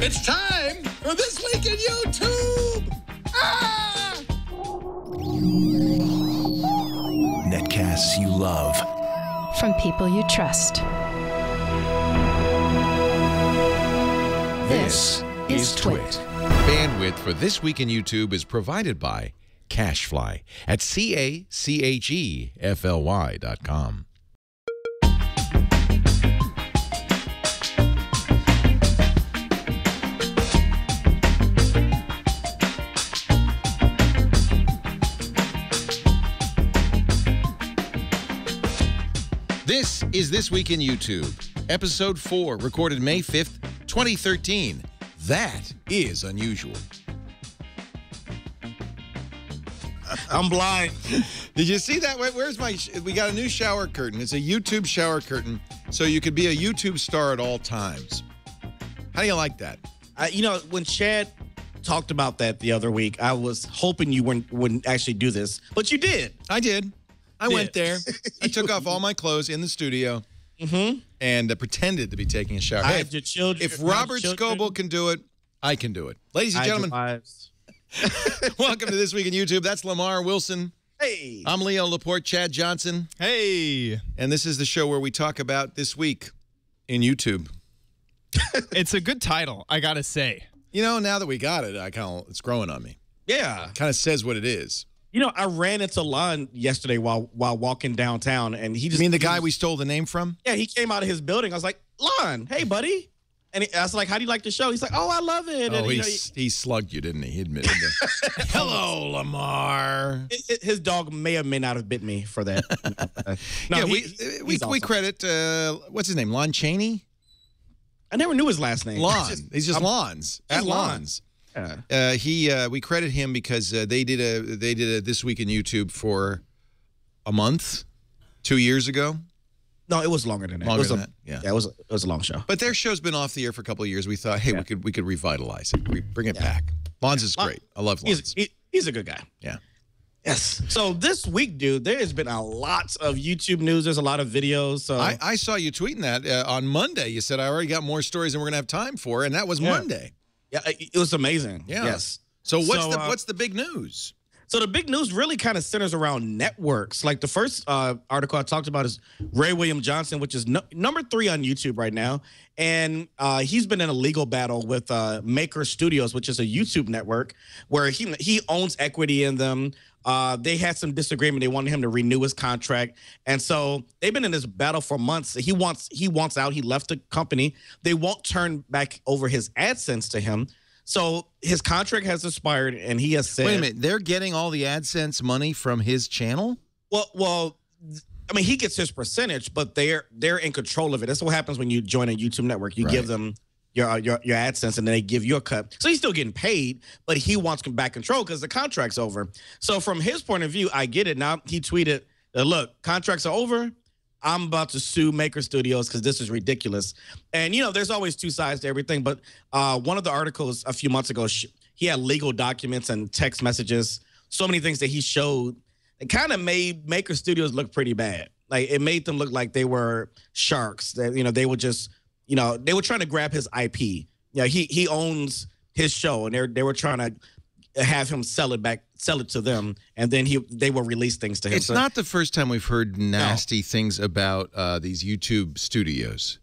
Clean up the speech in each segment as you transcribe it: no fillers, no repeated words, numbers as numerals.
It's time for This Week in YouTube! Ah! Netcasts you love. From people you trust. This is Twit. Bandwidth for This Week in YouTube is provided by Cashfly at CACHEFLY.com. This is This Week in YouTube, Episode 4, recorded May 5th, 2013. That is unusual. I'm blind. Did you see that? Where's my... We got a new shower curtain. It's a YouTube shower curtain, so you could be a YouTube star at all times. How do you like that? You know, when Chad talked about that the other week, I was hoping you wouldn't actually do this, but you did. I did. I went there. I took off all my clothes in the studio and pretended to be taking a shower. Hey, your children, if Robert Scoble can do it, I can do it. Ladies and gentlemen, welcome to This Week in YouTube. That's Lamarr Wilson. Hey. I'm Leo Laporte, Chad Johnson. Hey. And this is the show where we talk about this week in YouTube. It's a good title, I gotta say. You know, now that we got it, it's growing on me. Yeah. Kind of says what it is. You know, I ran into Lon yesterday while walking downtown, and he just... You mean the guy we stole the name from? Yeah, he came out of his building. I was like, Lon, hey, buddy. And I was like, how do you like the show? He's like, oh, I love it. Oh, and, he slugged you, didn't he? He admitted that. Hello, Lamar. His dog may or may not have bit me for that. No, yeah, he's awesome. we credit, what's his name, Lon Chaney? I never knew his last name. Lon. He's just Lon's. At Lon's. We credit him because they did a This Week in YouTube for a month, 2 years ago. No, it was longer than that. Longer than that, yeah. Yeah, it was a long show. But their show's been off the air for a couple of years. We thought, hey, we could revitalize it, bring it back. Lon's is great. I love Lon's. He's a good guy. Yeah. Yes. So this week, dude, there has been a lot of YouTube news. There's a lot of videos. So I saw you tweeting that on Monday. You said I already got more stories than we're gonna have time for, and that was Monday. Yeah, it was amazing. Yeah. Yes. So what's the big news? So the big news really kind of centers around networks. Like the first article I talked about is Ray William Johnson, which is number 3 on YouTube right now. And he's been in a legal battle with Maker Studios, which is a YouTube network where he owns equity in them. They had some disagreement. They wanted him to renew his contract. And so they've been in this battle for months. He wants out. He left the company. They won't turn back over his AdSense to him. So his contract has expired, and he has said... Wait a minute. They're getting all the AdSense money from his channel? Well, I mean, he gets his percentage, but they're in control of it. That's what happens when you join a YouTube network. You give them your AdSense, and then they give you a cut. So he's still getting paid, but he wants back control because the contract's over. So from his point of view, I get it. Now he tweeted, look, contracts are over. I'm about to sue Maker Studios because this is ridiculous. And, you know, there's always two sides to everything. But one of the articles a few months ago, he had legal documents and text messages, so many things that he showed. It kind of made Maker Studios look pretty bad. Like, it made them look like they were sharks. That, you know, they were just, you know, they were trying to grab his IP. You know, he owns his show, and they were trying to have him sell it to them, and then they will release things to him. It's not the first time we've heard nasty things about these YouTube studios.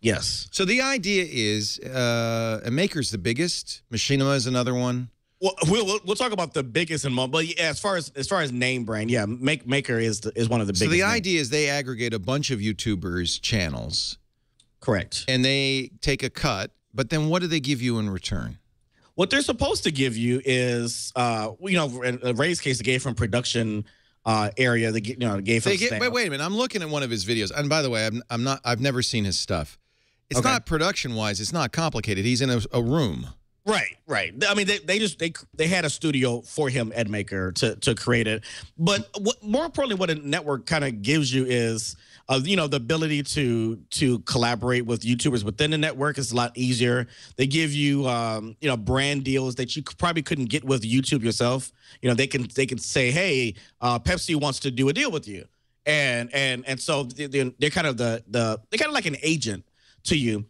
Yes. So the idea is, Maker's the biggest. Machinima is another one. Well, we'll talk about the biggest in a moment. But yeah, as far as name brand, yeah, Maker is one of the biggest. So the idea is they aggregate a bunch of YouTubers' channels. Correct. And they take a cut, but then what do they give you in return? What they're supposed to give you is, you know, in Ray's case, they gave from production area. They gave from staff. Wait a minute. I'm looking at one of his videos, and by the way, I've never seen his stuff. It's not production-wise. It's not complicated. He's in a room. Right. I mean, they had a studio for him at Maker to create it. But more importantly, what a network kind of gives you is, you know, the ability to collaborate with YouTubers within the network is a lot easier. They give you, you know, brand deals that you probably couldn't get with YouTube yourself. You know, they can say, hey, Pepsi wants to do a deal with you, and so they're kind of they're kind of like an agent to you.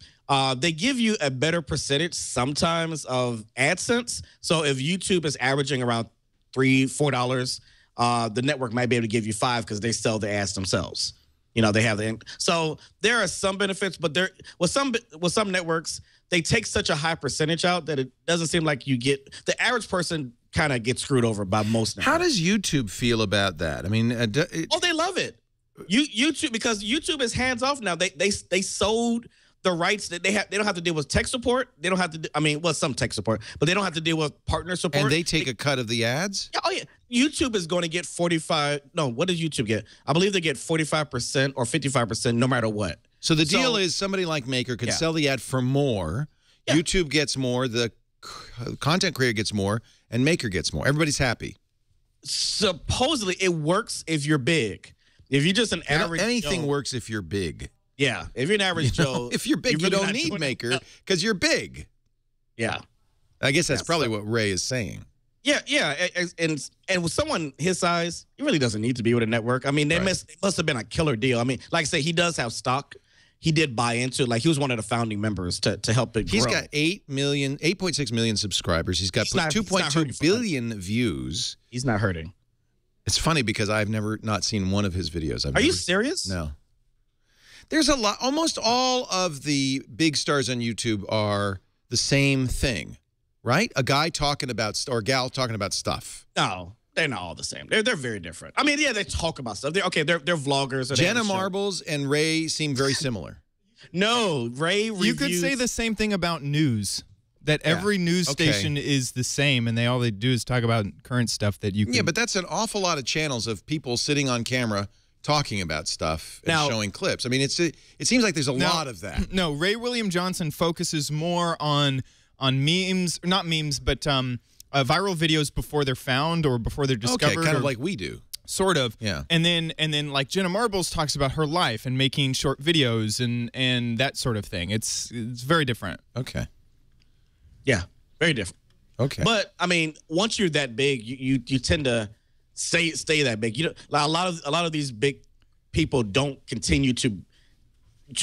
They give you a better percentage sometimes of AdSense. So if YouTube is averaging around $3-4, the network might be able to give you $5 because they sell the ads themselves. You know, they have so there are some benefits, but there with some networks, they take such a high percentage out that it doesn't seem like you get the average person kind of gets screwed over by most networks. How does YouTube feel about that? I mean, they love it. YouTube, because YouTube is hands off now. They sold the rights that they have. They don't have to deal with tech support. They don't have to some tech support, but they don't have to deal with partner support. And they take a cut of the ads? Yeah, oh yeah. YouTube is going to get 45. No, what does YouTube get? I believe they get 45% or 55% no matter what. So the deal is somebody like Maker could sell the ad for more. Yeah. YouTube gets more, the content creator gets more, and Maker gets more. Everybody's happy. Supposedly, it works if you're big. If you're just an average anything Joe, works if you're big. Yeah, if you're an average Joe. If you're big, you don't need Maker because you're big. Yeah. I guess that's probably what Ray is saying. Yeah. And with someone his size, he really doesn't need to be with a network. I mean, they must have been a killer deal. I mean, like I say, he does have stock. He did buy into it. Like, he was one of the founding members to help it grow. He's got 8.6 million subscribers. He's got 2.2 billion views. He's not hurting. It's funny because I've never not seen one of his videos. Are you serious? No. There's a lot. Almost all of the big stars on YouTube are the same thing, right? A guy talking about, or a gal talking about stuff. No, they're not all the same. They're very different. I mean, yeah, they talk about stuff. They're vloggers. Jenna Marbles and Ray seem very similar. No, Ray reviews. You could say the same thing about news. That every news station is the same, and all they do is talk about current stuff that you can... Yeah, but that's an awful lot of channels of people sitting on camera talking about stuff and showing clips. I mean, it seems like there's a lot of that. No, Ray William Johnson focuses more on memes, not memes, but viral videos before they're found or before they're discovered. Okay, kind of like we do. Sort of. Yeah. And then like Jenna Marbles talks about her life and making short videos and that sort of thing. It's very different. Okay. Yeah, very different. Okay. But I mean, once you're that big, you tend to stay that big. You know, like a lot of these big people don't continue to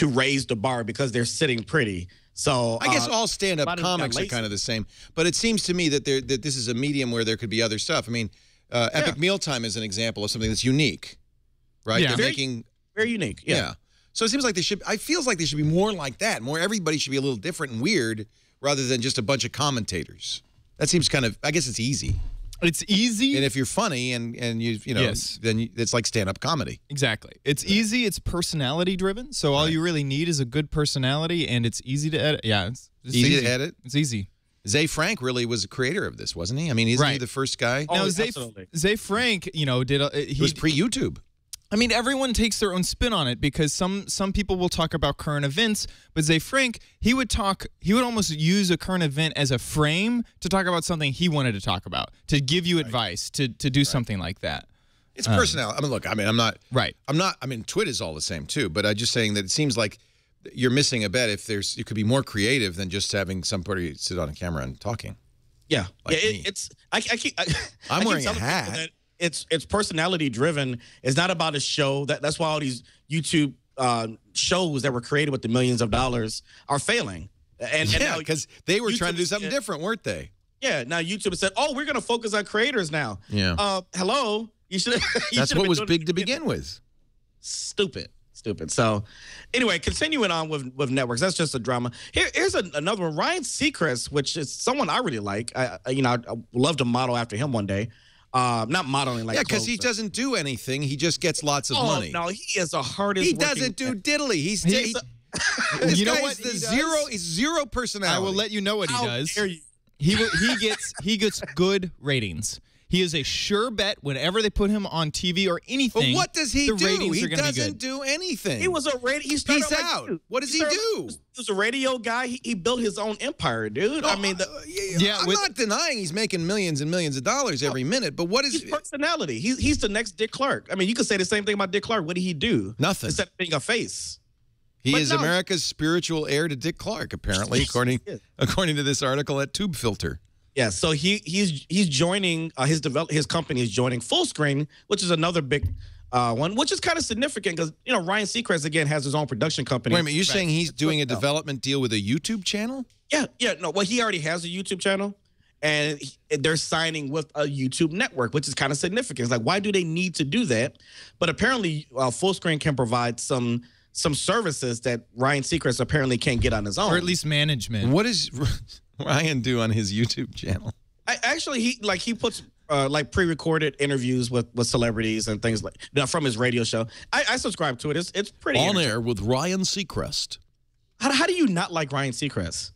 raise the bar because they're sitting pretty. So I guess all stand-up comics are kind of the same. But it seems to me that this is a medium where there could be other stuff. I mean, Epic Mealtime is an example of something that's unique, right? Yeah. They're making very unique. Yeah. So it seems like I feels like they should be more like that. Everybody should be a little different and weird, rather than just a bunch of commentators. That seems kind of, I guess it's easy. It's easy. And if you're funny and you know, then it's like stand-up comedy. Exactly. It's easy. It's personality driven. So all you really need is a good personality, and it's easy to edit. Yeah. It's easy to edit? It's easy. Zay Frank really was a creator of this, wasn't he? I mean, isn't he the first guy? Oh, now, Zay Frank, you know, he was pre-YouTube. I mean, everyone takes their own spin on it because some people will talk about current events, but Zay Frank, he would almost use a current event as a frame to talk about something he wanted to talk about, to give you advice, to do something like that. It's personality. I mean, look, I mean, I'm not. I mean, Twitter's all the same too, but I'm just saying that it seems like you're missing a bet if you could be more creative than just having somebody sit on a camera and talking. Yeah. Like I'm wearing a hat. It's personality driven. It's not about a show. That's why all these YouTube shows that were created with the millions of dollars are failing. And because they were trying to do something different, weren't they? Yeah. Now YouTube said, "Oh, we're going to focus on creators now." Yeah. Hello. You should. That's what was big to begin with. Stupid. So, anyway, continuing on with networks. That's just a drama. Here's another one. Ryan Seacrest, which is someone I really like. I'd love to model after him one day. Not modeling like because he doesn't do anything. He just gets lots of money. No, he is the hardest. He doesn't do diddly. He's you know what? He's zero personality. I will let you know what he does. He gets good ratings. He is a sure bet whenever they put him on TV or anything. But what does he do? He doesn't do anything. He was a radio. Peace out. What does he do? He was a radio guy. He built his own empire, dude. I mean, I'm not denying he's making millions and millions of dollars every minute. But what is his personality? He's the next Dick Clark. I mean, you could say the same thing about Dick Clark. What did he do? Nothing. Instead of being a face. He is America's spiritual heir to Dick Clark, apparently, according to this article at Tube Filter. Yeah, so he's joining his company is joining Fullscreen, which is another big one, which is kind of significant because Ryan Seacrest again has his own production company. Wait a minute, you're saying he's doing a development deal with a YouTube channel? Yeah, no. Well, he already has a YouTube channel, and they're signing with a YouTube network, which is kind of significant. It's like, why do they need to do that? But apparently, Fullscreen can provide some services that Ryan Seacrest apparently can't get on his own, or at least management. What does Ryan do on his YouTube channel? He puts like pre-recorded interviews with celebrities and things like from his radio show. I subscribe to it. It's pretty on air with Ryan Seacrest. How do you not like Ryan Seacrest?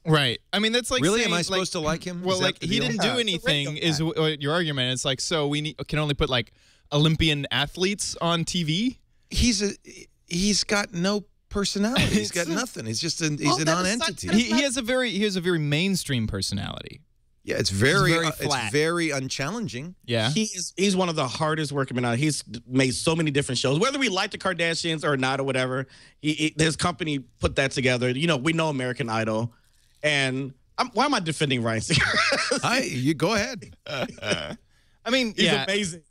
Right. I mean, that's like really. saying, Am I supposed to like him? Well, like he didn't do anything. Is your argument? It's like, so we can only put like Olympian athletes on TV. He's got no personality. He's got nothing. He's just a non-entity. He has a very mainstream personality. Yeah, it's very flat. It's very unchallenging. Yeah, he's one of the hardest working men out. He's made so many different shows, whether we like the Kardashians or not or whatever. His company put that together. We know American Idol, and why am I defending Ryan Seacrest? You go ahead. I mean, he's amazing.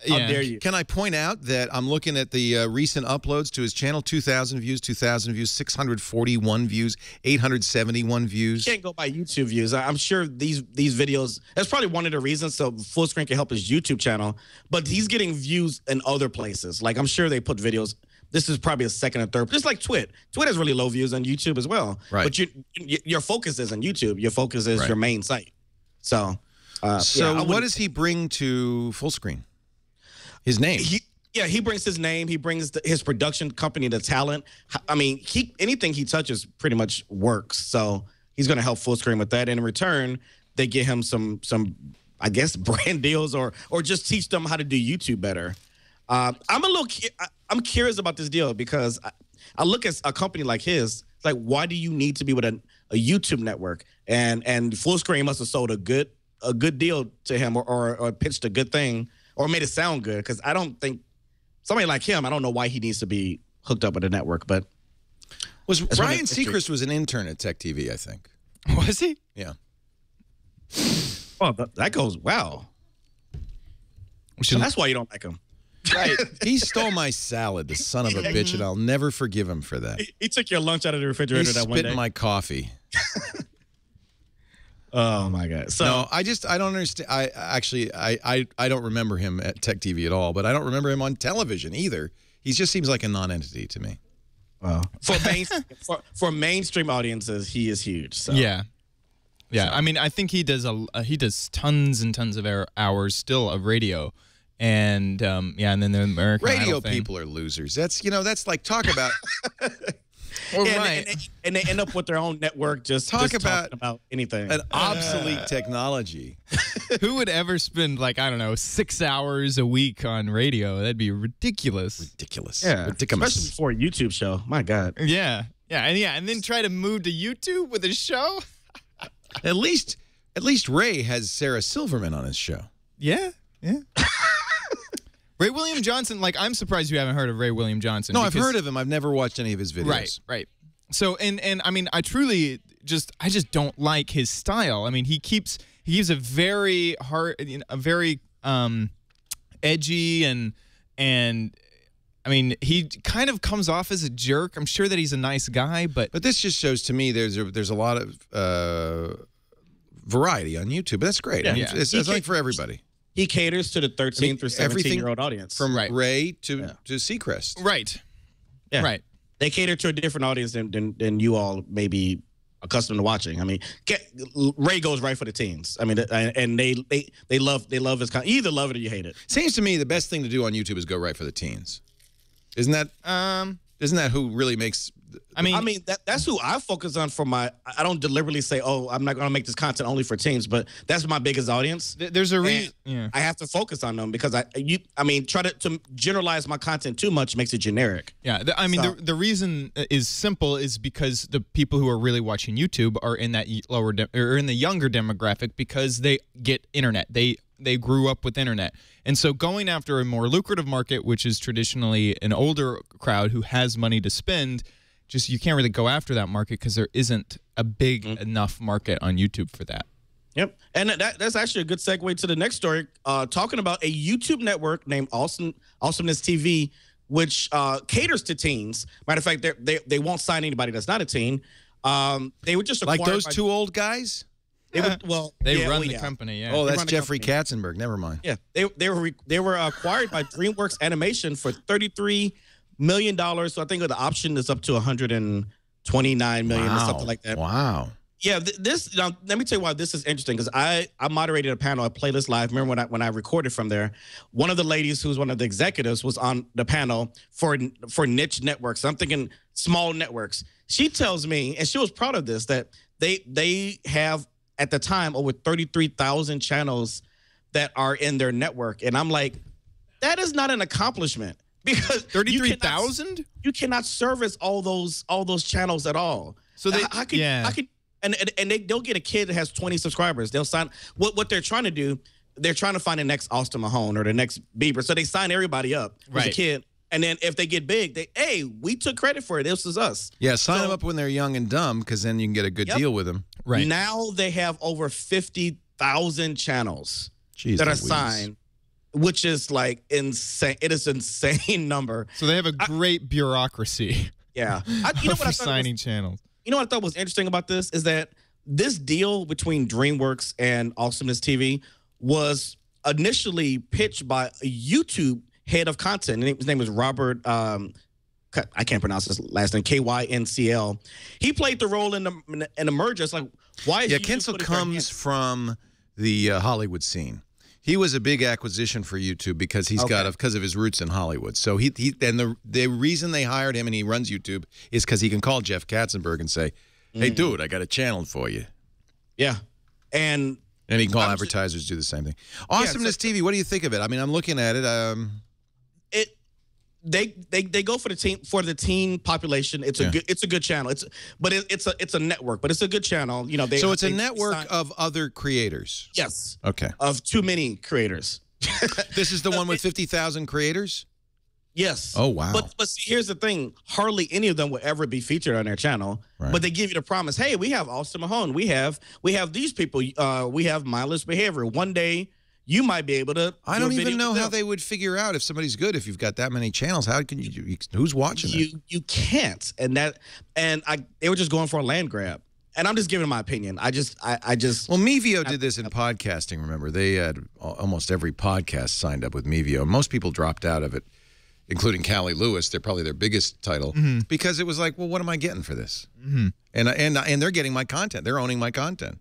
How dare you? Can I point out that I'm looking at the recent uploads to his channel, 2,000 views, 641 views, 871 views. You can't go by YouTube views. I'm sure these videos, that's probably one of the reasons, so Fullscreen can help his YouTube channel, but he's getting views in other places. Like, I'm sure they put videos, this is probably a second or third, just like Twit. Twit has really low views on YouTube as well. Right. But your focus is on YouTube. Your focus is your main site. So, what does he bring to Fullscreen? His name. He brings his name. He brings his production company, the talent. I mean, anything he touches pretty much works. So he's going to help Fullscreen with that. And in return, they get him some I guess, brand deals or just teach them how to do YouTube better. I'm curious about this deal because I look at a company like his. It's like, why do you need to be with a YouTube network? And Fullscreen must have sold a good deal to him or pitched a good thing. Or made it sound good, because I don't think somebody like him, I don't know why he needs to be hooked up with a network, but Ryan Seacrest was an intern at Tech TV, I think. Was he? Yeah. Well, that goes, wow. So that's why you don't like him. Right. He stole my salad, the son of a bitch, and I'll never forgive him for that. He took your lunch out of the refrigerator that one day. He spit in my coffee. Oh my God! So no, I don't understand. I don't remember him at Tech TV at all, but I don't remember him on television either. He just seems like a non-entity to me. Wow. For mainstream audiences, he is huge. So. Yeah. I mean, I think he does tons and tons of hours still of radio, and and then the American radio Idol thing. People are losers. That's like talk about. And they end up with their own network talking about anything. An obsolete technology. Who would ever spend, like, I don't know, 6 hours a week on radio? That'd be ridiculous. Yeah. Ridiculous. Especially for a YouTube show. My God. Yeah. And then try to move to YouTube with a show? At least Ray has Sarah Silverman on his show. Yeah. Ray William Johnson, like, I'm surprised you haven't heard of Ray William Johnson. No, I've heard of him. I've never watched any of his videos. Right. So, and I mean, I just don't like his style. I mean, he gives a very hard, a very edgy and I mean, he kind of comes off as a jerk. I'm sure that he's a nice guy, but this just shows to me there's a lot of variety on YouTube. But that's great. Yeah. It's like for everybody. He caters to the 13 through 17-year-old audience. From Ray to Seacrest. Right. Yeah. Right. They cater to a different audience than you all may be accustomed to watching. I mean, Ray goes right for the teens. I mean, and they love his content. You either love it or you hate it. Seems to me the best thing to do on YouTube is go right for the teens. Isn't that who really makes? I mean that's who I focus on for my. I don't deliberately say, oh, I'm not going to make this content only for teens, but that's my biggest audience. There's a reason. Yeah. I have to focus on them because try to generalize my content too much makes it generic. Yeah, the reason is simple, is because the people who are really watching YouTube are in that or in the younger demographic because they get internet. They grew up with internet. And so going after a more lucrative market, which is traditionally an older crowd who has money to spend, you can't really go after that market because there isn't a big enough market on YouTube for that. Yep. And that's actually a good segue to the next story, talking about a YouTube network named AwesomenessTV, which caters to teens. Matter of fact, they won't sign anybody that's not a teen. They were just acquired like those two old guys? They run the company, yeah. Oh, that's Jeffrey Katzenberg. Never mind. Yeah, they were acquired by Dreamworks Animation for $33 million. So I think the option is up to $129 million or something like that. Wow. Yeah, now, let me tell you why this is interesting, because I moderated a panel at Playlist Live. Remember when I recorded from there? One of the ladies who's one of the executives was on the panel for niche networks. I'm thinking small networks. She tells me, and she was proud of this, that they have at the time over 33,000 channels that are in their network, and I'm like, that is not an accomplishment, because 33,000? You cannot service all those channels at all. So I could. And they'll get a kid that has 20 subscribers. They'll sign what they're trying to do. They're trying to find the next Austin Mahone or the next Bieber. So they sign everybody up as a kid. And then if they get big, we took credit for it. This is us. Yeah, sign them up when they're young and dumb, because then you can get a good deal with them. Right. Now they have over 50,000 channels that are signed, which is like insane. It is an insane number. So they have a great bureaucracy. Yeah. For signing channels. You know what I thought was interesting about this is that this deal between DreamWorks and AwesomenessTV was initially pitched by a YouTube head of content. His name was Robert, I can't pronounce his last name, KYNCL. He played the role in the merger. It's like, why is Kensel comes from the Hollywood scene. He was a big acquisition for YouTube because because of his roots in Hollywood. So the reason they hired him and he runs YouTube is because he can call Jeff Katzenberg and say, "Hey, dude, I got a channel for you." Yeah, and he can call advertisers do the same thing. AwesomenessTV, what do you think of it? I mean, I'm looking at it. They go for the teen population. It's a good channel. It's a network, but it's a good channel. You know, so it's a network of other creators. Yes. Okay. Of too many creators. This is the one with 50,000 creators? Yes. Oh, wow. But see, here's the thing. Hardly any of them will ever be featured on their channel. Right. But they give you the promise, hey, we have Austin Mahone. We have these people. We have mindless behavior. One day, you might be able to. I don't even know how they would figure out if somebody's good if you've got that many channels. How can you? Who's watching it? You can't. They were just going for a land grab. And I'm just giving my opinion. I just. Well, Mevio did this in podcasting. Remember, they had almost every podcast signed up with Mevio. Most people dropped out of it, including Callie Lewis. They're probably their biggest title because it was like, well, what am I getting for this? And they're getting my content. They're owning my content.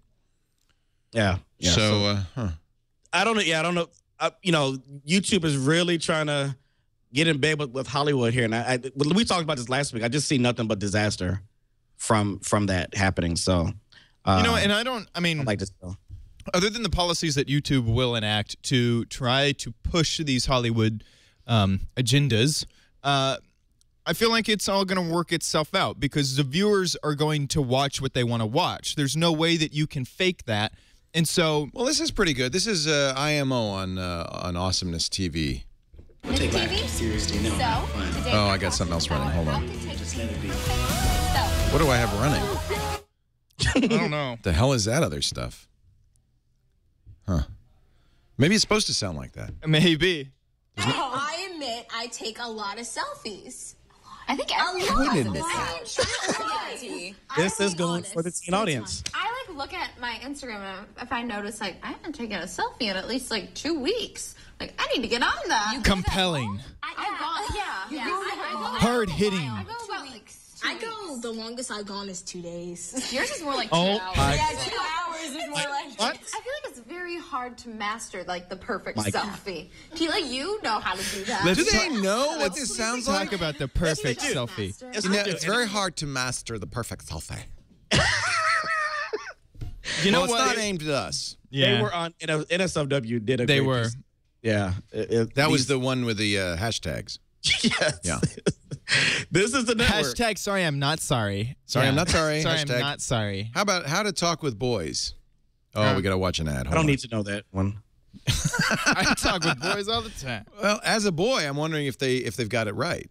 Yeah. So. I don't know. Yeah, I don't know. YouTube is really trying to get in bed with Hollywood here, and we talked about this last week. I just see nothing but disaster from that happening. So, and I mean, like this. Other than the policies that YouTube will enact to try to push these Hollywood agendas, I feel like it's all going to work itself out because the viewers are going to watch what they want to watch. There's no way that you can fake that. And so, well, this is pretty good. This is IMO on AwesomenessTV. Take TV? Seriously, no. Oh, I got something else running. Hold on. What do I have running? I don't know. The hell is that other stuff? Huh? Maybe it's supposed to sound like that. Maybe. I admit I take a lot of selfies. I think I wouldn't admit that. This is going for the teen audience. I look at my Instagram and if I notice I haven't taken a selfie in at least 2 weeks, I need to get on that. Compelling. Hard hitting. I go the longest I've gone is 2 days. Yours is more like 2 hours. Yeah, 2 hours is more like. What? I feel like it's very hard to master the perfect selfie. Do you know how to do that? Do they know what this sounds like? Talk about the perfect selfie. It's very hard to master the perfect selfie. It's not aimed at us. Yeah. They were on NSFW. Did a. They were. Yeah. That was the one with the hashtags. Yes. Yeah. This is the network. Hashtag sorry, I'm not sorry. Sorry, I'm not sorry. Sorry, hashtag. I'm not sorry. How about how to talk with boys? Oh, we got to watch an ad. I don't need to know that one. I talk with boys all the time. Well, as a boy, I'm wondering if they've got it right.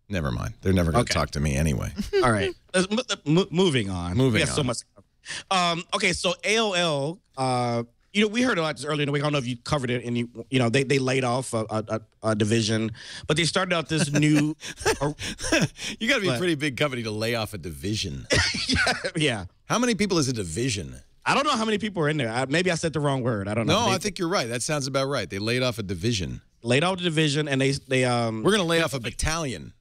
Never mind. They're never going to talk to me anyway. All right. Moving on. Moving we on. have so much. Okay, so AOL, we heard a lot earlier in the week. I don't know if you covered it, and they laid off a division, but they started out this new. You got to be a pretty big company to lay off a division. Yeah. How many people is a division? I don't know how many people are in there. Maybe I said the wrong word. I don't know. No, I think you're right. That sounds about right. They laid off a division. Laid off the division, and they We're gonna lay off a battalion.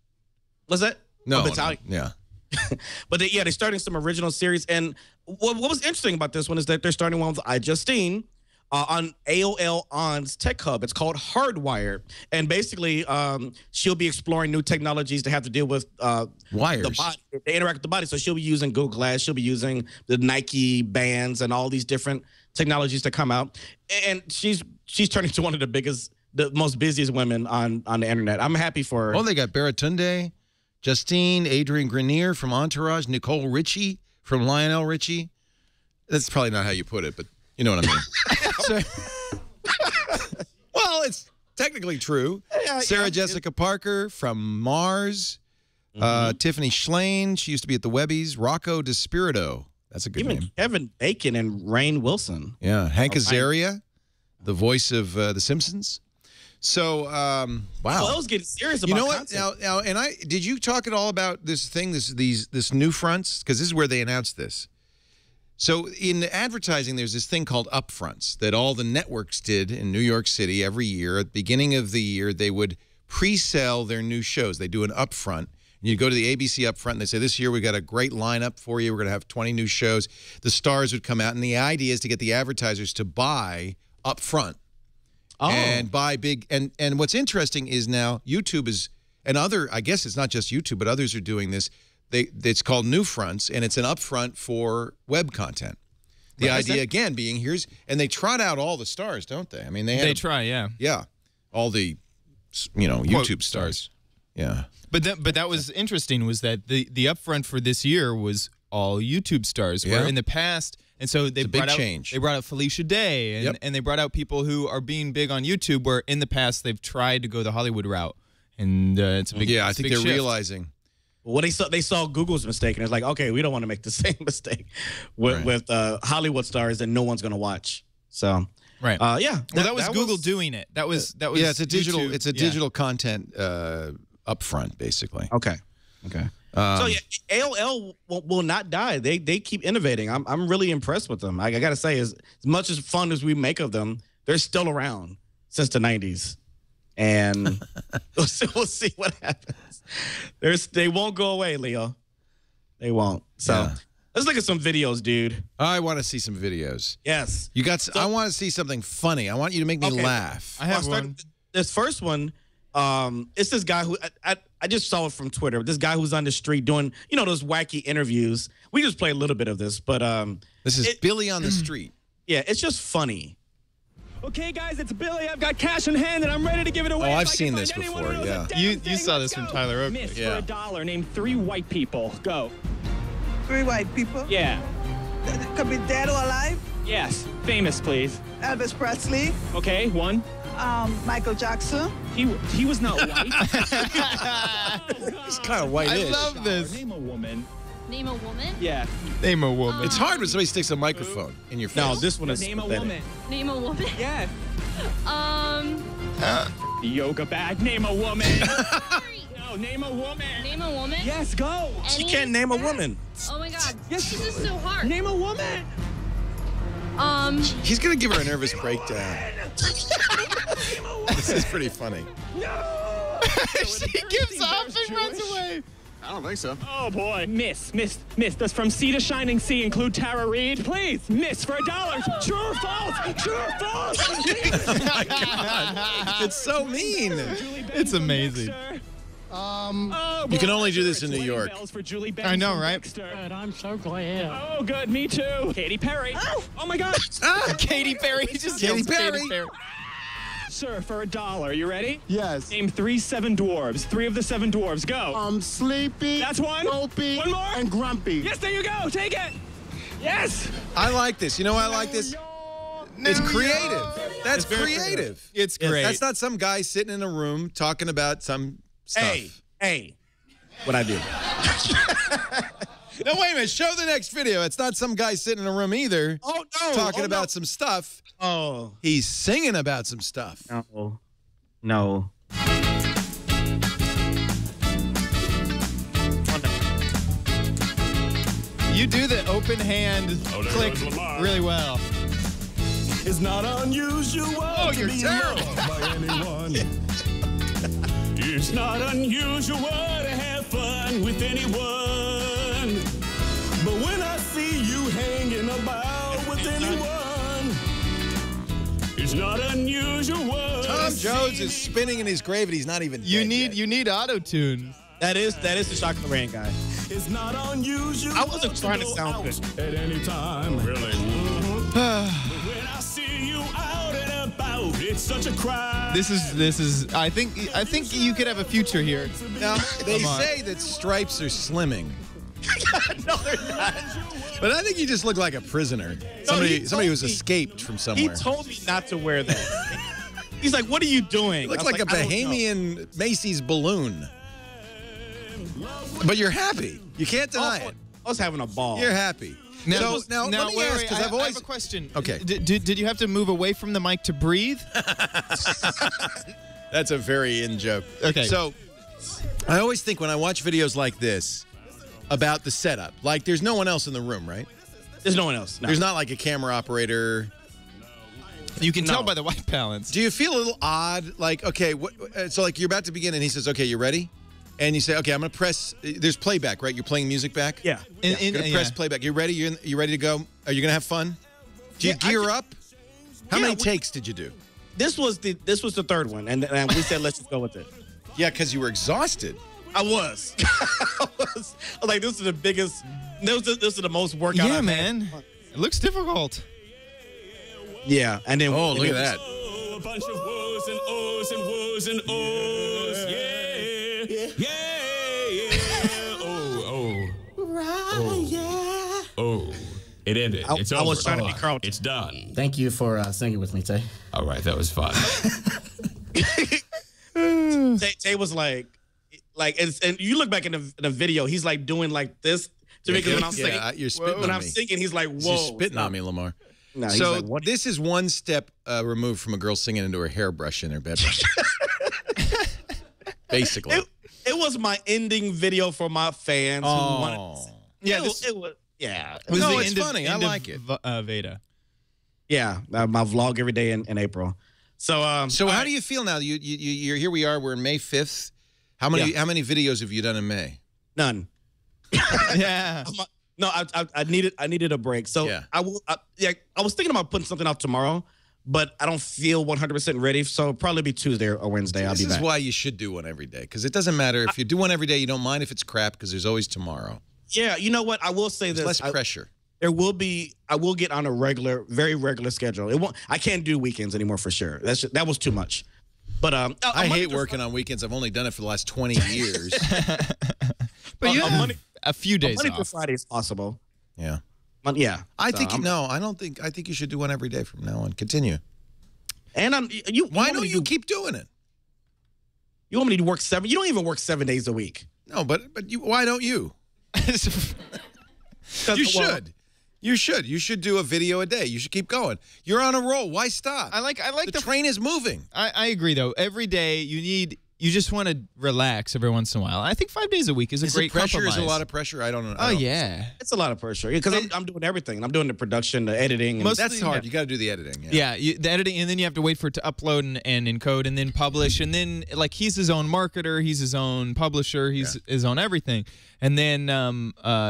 What's that? No, a battalion. No, yeah. But they're starting some original series, and what was interesting about this one is that they're starting one with iJustins on AOL On's Tech Hub. It's called Hardwired, and basically she'll be exploring new technologies that have to deal with wires. The body. They interact with the body. So she'll be using Google Glass. She'll be using the Nike bands and all these different technologies that come out, and she's turning to one of the most busiest women on the internet. I'm happy for her. Oh, they got Baratunde, Justine, Adrian Grenier from Entourage, Nicole Richie from Lionel Richie. That's probably not how you put it, but you know what I mean. Well, it's technically true. Sarah Jessica Parker from Mars, Tiffany Schlane. She used to be at the Webbies. Rocco DeSpirito. That's a good name. Kevin Bacon and Rainn Wilson. Yeah, Hank Azaria, the voice of The Simpsons. So, wow. Well, I was getting serious about You know what? content. Now, did you talk at all about this thing, this new fronts? Because this is where they announced this. So in advertising, there's this thing called upfronts that all the networks did in New York City every year. At the beginning of the year, they would pre-sell their new shows. They do an upfront. And you go to the ABC upfront, and they say, this year we got a great lineup for you. We're going to have 20 new shows. The stars would come out, and the idea is to get the advertisers to buy upfront. And buy big, and what's interesting is now YouTube is, and I guess it's not just YouTube, but others are doing this. It's called New Fronts, and it's an upfront for web content. The idea again being and they trot out all the stars, don't they? I mean, they try, yeah. Yeah, all the, YouTube stars. Yeah. But that was interesting, was that the upfront for this year was all YouTube stars, where in the past. And so they brought out Felicia Day, and they brought out people who are being big on YouTube, where in the past they've tried to go the Hollywood route, and it's a big I think they're realizing. Well, they saw Google's mistake, and it's like, okay, we don't want to make the same mistake with Hollywood stars that no one's going to watch. So yeah. Well, that was Google doing it. That was it's a digital YouTube, digital content upfront, basically. Okay. So yeah, AOL will not die. They keep innovating. I'm really impressed with them. I got to say, as much as fun as we make of them, they're still around since the 90s, and we'll see what happens. They won't go away, Leo. They won't. So let's look at some videos, dude. I want to see some videos. Yes, you got. I want to see something funny. I want you to make me laugh. I have one. This first one. It's this guy who I just saw it from Twitter. This guy who's on the street doing, those wacky interviews. We just play a little bit of this, but this is Billy on the street. Yeah, it's just funny. Okay, guys, it's Billy. I've got cash in hand, and I'm ready to give it away. Oh, I've seen this before. Yeah, you saw this from Tyler Oakley. Miss for $1. Name 3 white people. Go. 3 white people? Yeah. Could be dead or alive? Yes. Famous, please. Elvis Presley. Okay, 1. Michael Jackson. He was not white. He's kind of white-ish. I love this. Name a woman. Name a woman? Yeah. Name a woman. It's hard when somebody sticks a microphone in your face. No, this one is Name a pathetic. woman. Name a woman? Yeah. Yoga bag. Name a woman. No, name a woman. Name a woman? Yes, go. She can't name a woman. Oh my God. Yes. This is so hard. Name a woman. He's gonna give her a nervous breakdown. This is pretty funny. No. She gives up and runs away. I don't think so. Oh boy. Miss. Does From Sea to Shining Sea include Tara Reid? Please. Miss for $1. True or false? True or false? Oh my God. It's so mean. It's amazing. You can only do this in New York. I know, right? Good, I'm so glad. Oh, good, me too. Katy Perry. Oh my God. Katy Perry. Just Katy Perry. Sir, for $1, you ready? Yes. Name 3 7 dwarves. 3 of the 7 dwarves. Go. Sleepy. That's 1. Dopey. 1 more. And grumpy. Yes, there you go. Take it. Yes. I like this. You know why I like this? It's creative. That's creative. It's great. That's not some guy sitting in a room talking about some stuff. Hey, what I do? No, wait a minute. Show the next video. It's not some guy sitting in a room either. Oh, no. Talking about some stuff. Oh. He's singing about some stuff. No. No. You do the open hand click really well. It's not unusual you're to be terrible. loved by anyone. It's not unusual to have fun with anyone. But when I see you hanging about with anyone, it's not unusual. Tom Jones is spinning in his grave and he's not even dead yet. You need auto-tune. That is the Shock the Rain guy. It's not unusual. I wasn't trying to sound good at any time. Really? When I see you out and about, it's such a crime. This is I think you could have a future here. Now, they say that stripes are slimming. No, they're not. But I think you just look like a prisoner. Somebody who's escaped from somewhere. He told me not to wear that. He's like, "What are you doing?" You look like a Bahamian Macy's balloon. But you're happy. You can't deny it. I was having a ball. You're happy. Now, let me ask, because I've always... I have a question. Okay. Did you have to move away from the mic to breathe? That's a very in-joke. Okay. So, I always think when I watch videos like this about the setup, like there's no one else in the room, right? There's no one else. No. There's not like a camera operator. You can tell by the white balance. Do you feel a little odd? Like, okay, so like you're about to begin and he says, okay, you ready? And you say, okay, I'm going to press, there's playback, right? You're playing music back? Yeah. You're going to press playback. You ready? You ready to go? Are you going to have fun? Do you gear up? How many takes did you do? This was the third one, and we said, let's just go with it. Yeah, because you were exhausted. I was. I was like, this is the biggest, this is the most workout I've man. had. It looks difficult. Yeah, and then... Oh, look at that. A bunch of woes and ohs and woes and ohs. Yeah. Oh, it ended. It's over. I was trying to be Carlton. It's done. Thank you for singing with me, Tay. All right, that was fun. Tay was like, and you look back in the video, he's like doing like this to me, because when I'm singing, you're spitting on when me. I'm singing, he's like, whoa. You're spitting on me, Lamarr. No, so like, what? This is one step removed from a girl singing into her hairbrush in her bedroom. Basically. It was my ending video for my fans who wanted. Yeah, it was. Yeah. No, it's funny. I like it. Veda. Yeah, my vlog every day in April. So how do you feel now? You're here. We are. We're in May 5th. How many videos have you done in May? None. Yeah. No, I needed a break. So yeah. I was thinking about putting something out tomorrow, but I don't feel 100% ready. So it'll probably be Tuesday or Wednesday. I'll be back. This is why you should do one every day, because it doesn't matter if you do one every day. You don't mind if it's crap, because there's always tomorrow. Yeah, you know what? I will say this. Less pressure. I will get on a very regular schedule. It won't. I can't do weekends anymore for sure. That was too much. But I hate working on weekends. I've only done it for the last 20 years. But you have a few days Monday off. to Friday is possible. Yeah. Yeah. I think I think you should do one every day from now on. Continue. And why don't you keep doing it? You want me to work 7? You don't even work 7 days a week. No, but why don't you? You should. You should. You should do a video a day. You should keep going. You're on a roll. Why stop? I like the train is moving. I agree though. Every day you just want to relax every once in a while. I think 5 days a week is a great pressure. compromise. Is a lot of pressure. I don't know. Oh yeah, it's a lot of pressure because I'm doing everything. I'm doing the production, the editing. That's hard. You got to do the editing. Yeah, the editing, and then you have to wait for it to upload and encode, and then publish, and then like he's his own marketer, he's his own publisher, he's his own everything, and then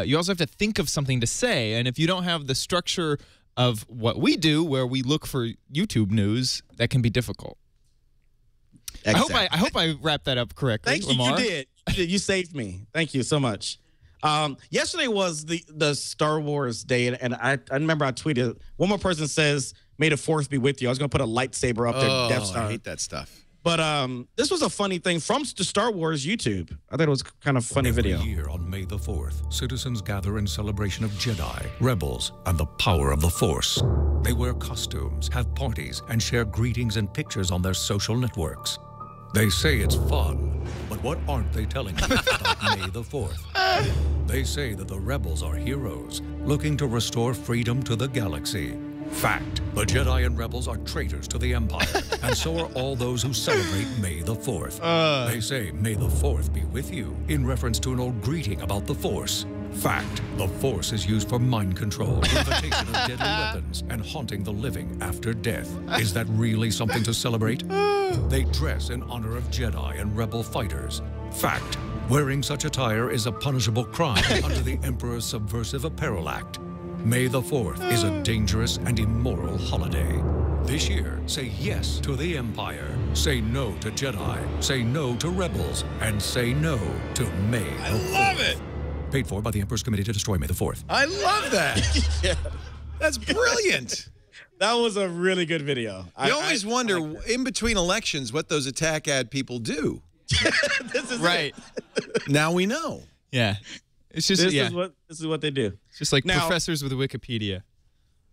you also have to think of something to say, and if you don't have the structure of what we do, where we look for YouTube news, that can be difficult. Exactly. I hope I wrapped that up correctly. Thank you. Lamarr. You did. You saved me. Thank you so much. Yesterday was the Star Wars day, and I remember I tweeted. One more person says, "May the Force be with you." I was going to put a lightsaber up there. Death Star. I hate that stuff. But this was a funny thing from the Star Wars YouTube. I thought it was kind of funny video. Every year on May the 4th, citizens gather in celebration of Jedi, rebels, and the power of the Force. They wear costumes, have parties, and share greetings and pictures on their social networks. They say it's fun, but what aren't they telling you about May the 4th? They say that the rebels are heroes, looking to restore freedom to the galaxy. Fact, the Jedi and rebels are traitors to the Empire, and so are all those who celebrate May the 4th. They say, May the 4th be with you, in reference to an old greeting about the Force. Fact, the Force is used for mind control, invitation of deadly weapons, and haunting the living after death. Is that really something to celebrate? They dress in honor of Jedi and rebel fighters. Fact, wearing such attire is a punishable crime under the Emperor's Subversive Apparel Act. May the 4th is a dangerous and immoral holiday. This year, say yes to the Empire, say no to Jedi, say no to rebels, and say no to May the 4th. I love it! Paid for by the Emperor's Committee to Destroy May the 4th. I love that. Yeah. That's brilliant. That was a really good video. You always wonder, in between elections, what those attack ad people do. This is Right. Now we know. Yeah. It's just, this is what they do. It's just like Now- professors with Wikipedia.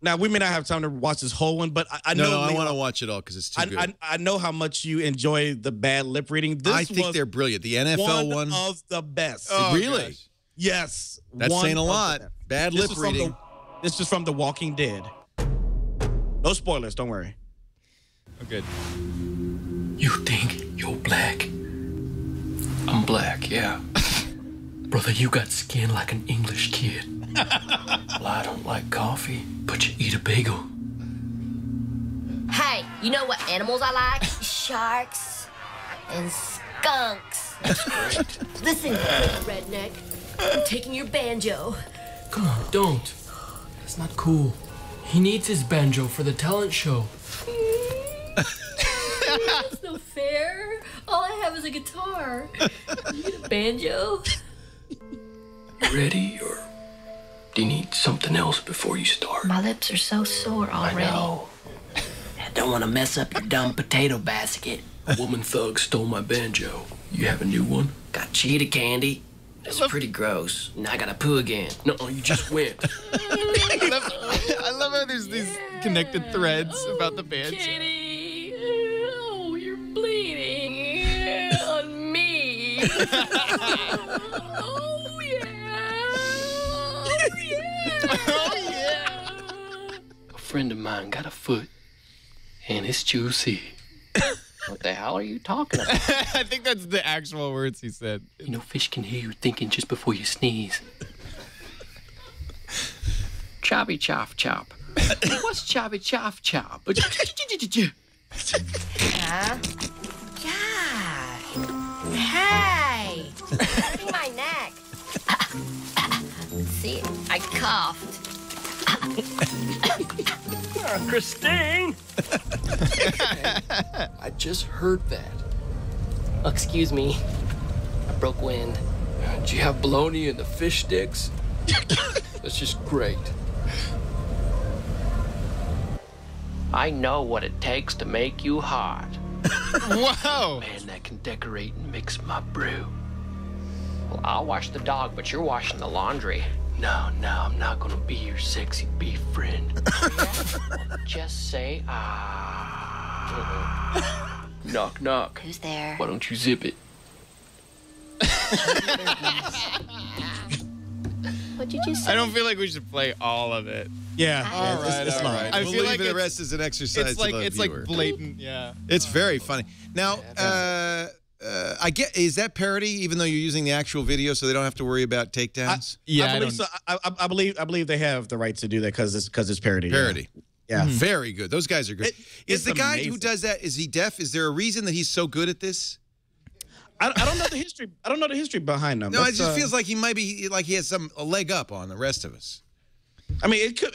Now we may not have time to watch this whole one, but I know No, I Leo, want to watch it all because it's too good. I know how much you enjoy the bad lip reading. This I think was they're brilliant. The NFL one. of the best. Oh, really? Gosh. Yes. That's one saying a of lot. the best. Bad This lip is from reading. This is from The Walking Dead. No spoilers. Don't worry. Oh, good. You think you're black? I'm black, yeah. Brother, you got skin like an English kid. Well, I don't like coffee, but you eat a bagel. Hey, you know what animals I like? Sharks and skunks. That's great. Listen, redneck, I'm taking your banjo. Come on, don't. That's not cool. He needs his banjo for the talent show. That's no fair. All I have is a guitar. You need a banjo? You ready, or do you need something else before you start? My lips are so sore already. I know. I don't want to mess up your dumb potato basket. A woman thug stole my banjo. You have a new one? Got cheetah candy. That's pretty gross. Now I gotta poo again. No, you just went. I love how there's these connected threads about the bands. Kitty, oh, you're bleeding on me. Oh, yeah. Oh, yeah. Oh, yeah. A friend of mine got a foot, and it's juicy. What the hell are you talking about? I think that's the actual words he said. You know, fish can hear you thinking just before you sneeze. Choppy chop chop. What's choppy chop chop? Huh? Gosh. Hey. Hurting my neck. See, I coughed. Christine! I just heard that. Excuse me. I broke wind. Do you have bologna and the fish sticks? That's just great. I know what it takes to make you hot. Whoa! Man that can decorate and mix my brew. Well, I'll wash the dog, but you're washing the laundry. No, I'm not gonna be your sexy beef friend. Just say ah. Knock, knock. Who's there? Why don't you zip it? What did you say? I don't feel like we should play all of it. Yeah. All right, it's all fine. right. I We'll feel leave like the rest as an exercise. It's like to the it's viewer. like blatant. Yeah. It's very funny. Now, I get, is that parody? Even though you're using the actual video, so they don't have to worry about takedowns. I believe so. I believe they have the right to do that because it's parody. Parody. Yeah. Very good. Those guys are good. Is the guy amazing. who does that, is he deaf? Is there a reason that he's so good at this? I don't know the history. I don't know the history behind them. No, it just feels like he might be like he has a leg up on the rest of us. I mean, it could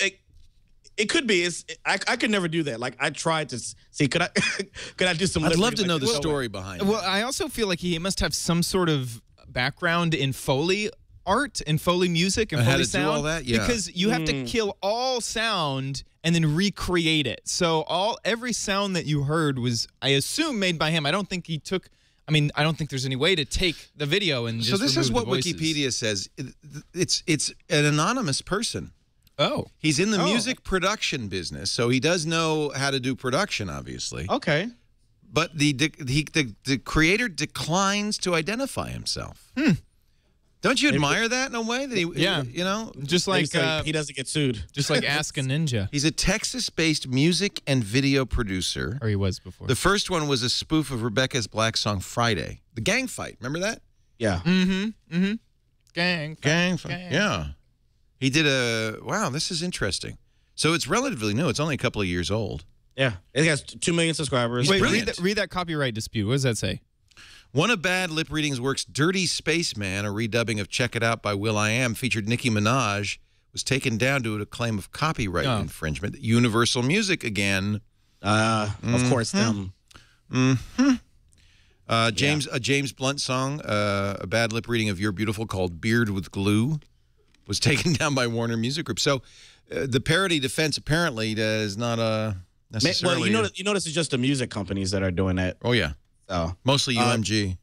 be. I could never do that. Like I tried to see. Could I do some? I'd love to like know the this? story behind it. Well, I also feel like he must have some sort of background in Foley art and Foley music and How Foley to do sound. all that? Yeah. Because you have to kill all sound and then recreate it. So every sound that you heard was, I assume, made by him. I don't think he took. I mean, I don't think there's any way to take the video and just So this is remove what the voices. Wikipedia says. It's an anonymous person. Oh. He's in the music production business, so he does know how to do production, obviously. Okay. but the creator declines to identify himself. Don't you admire that in a way? That you know, just like he doesn't get sued. Just like Ask a Ninja. He's a Texas-based music and video producer. Or he was before. The first one was a spoof of Rebecca's Black song "Friday." The gang fight. Remember that? Yeah. Gang fight. Yeah. He did a. Wow, this is interesting. So it's relatively new. It's only a couple of years old. Yeah. It has 2 million subscribers. Wait, read that copyright dispute. What does that say? One of Bad Lip Reading's works, Dirty Spaceman, a redubbing of Check It Out by Will.i.am, featured Nicki Minaj, was taken down due to a claim of copyright infringement. Universal Music again. Of course, them. A James Blunt song, a Bad Lip Reading of You're Beautiful called Beard with Glue, was taken down by Warner Music Group. So the parody defense apparently is not necessarily... Well, you know this is just the music companies that are doing that. Oh, yeah. So mostly UMG.